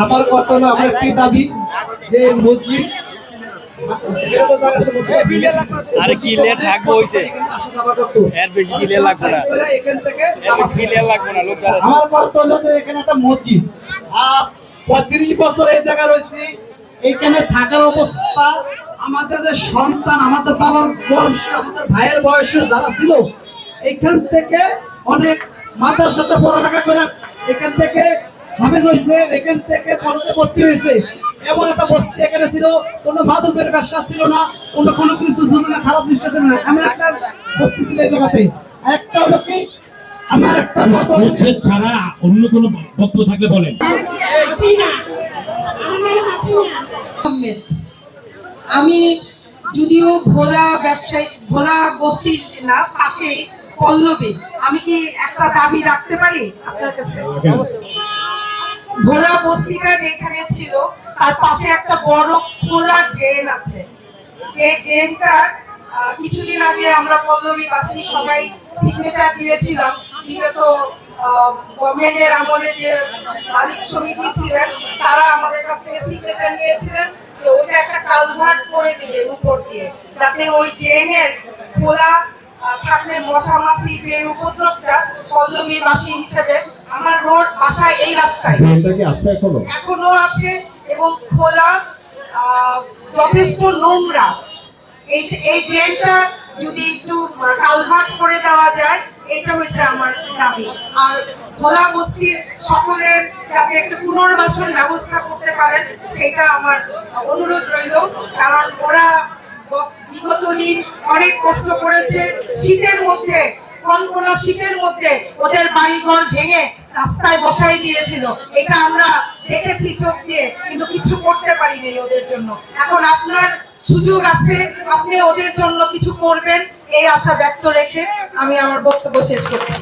আমার কথা হলো আমার একটি দাবি যে মসজিদ আরে ক্লিয়ার থাকবো হইছে এর বেশি ক্লিয়ার লাগবে না, এখান থেকে ক্লিয়ার লাগবে না লোক যারা আমার কথা হলো যে এখানে একটা মসজিদ আর 35 বছর এই জায়গায় রয়েছে, এখানে থাকার অবস্থা আমাদের যে সন্তান, আমাদের বাবার বয়স, আমাদের ভাইয়ের বয়স যারা ছিল এখান থেকে অনেক মাদ্রাসাতে পড়ালেখা করে এখান থেকে হাফেজ হয়েছে, এখান থেকে কলেজে ভর্তি হয়েছে। এমন একটা বস্তি এখানে ছিল, কোনো মাদকের ব্যবসা ছিল না, কোনো কিছু ছিল না, খারাপ জিনিস ছিল না, এমন একটা বস্তি ছিল এই জায়গাতে। একটা হলো কি আমার একটা মসজিদ ছাড়া অন্য কোনো বক্তব্য থাকলে বলেন। আমি যদিও ভোলা ব্যবসায়ী, ভোলা বস্তির না পাশে পল্লবী, আমি কি একটা দাবি রাখতে পারি আপনার কাছে? ভোলা বস্তিটা যেখানে ছিল তার পাশে একটা বড় খোলা ড্রেন আছে, যে ড্রেনটা কিছুদিন আগে আমরা পল্লবীবাসী সবাই সিগনেচার দিয়েছিলাম। বিগত গভর্নমেন্টের আমলে যে মালিক সমিতি ছিলেন তারা আমাদের কাছ থেকে সিগনেচার নিয়েছিলেন যে ওটা একটা কালভার্ট করে দিবে উপর দিয়ে, যাতে ওই ড্রেনের খোলা থাকলে মশা মাছির যে উপদ্রবটা, পল্লবীবাসী হিসেবে আমার রোড বাসা এই রাস্তায় এখনো আছে এবং খোলা যথেষ্ট নোংরা। এই ড্রেনটা যদি একটু কালভার্ট করে দেওয়া যায়, এটা হচ্ছে আমার দাবি। আর ভোলা বস্তির সকলের যাতে একটা পুনর্বাসন ব্যবস্থা করতে পারেন সেটা আমার অনুরোধ রইল, কারণ ওরা বিগত দিন অনেক কষ্ট করেছে। শীতের মধ্যে, কনকনা শীতের মধ্যে ওদের বাড়িঘর ভেঙে রাস্তায় বসাই দিয়েছিল, এটা আমরা দেখেছি চোখ দিয়ে, কিন্তু কিছু করতে পারিনি ওদের জন্য। এখন আপনার সুযোগ আছে, আপনি ওদের জন্য কিছু করবেন, এই আশা ব্যক্ত রেখে আমি আমার বক্তব্য শেষ করছি।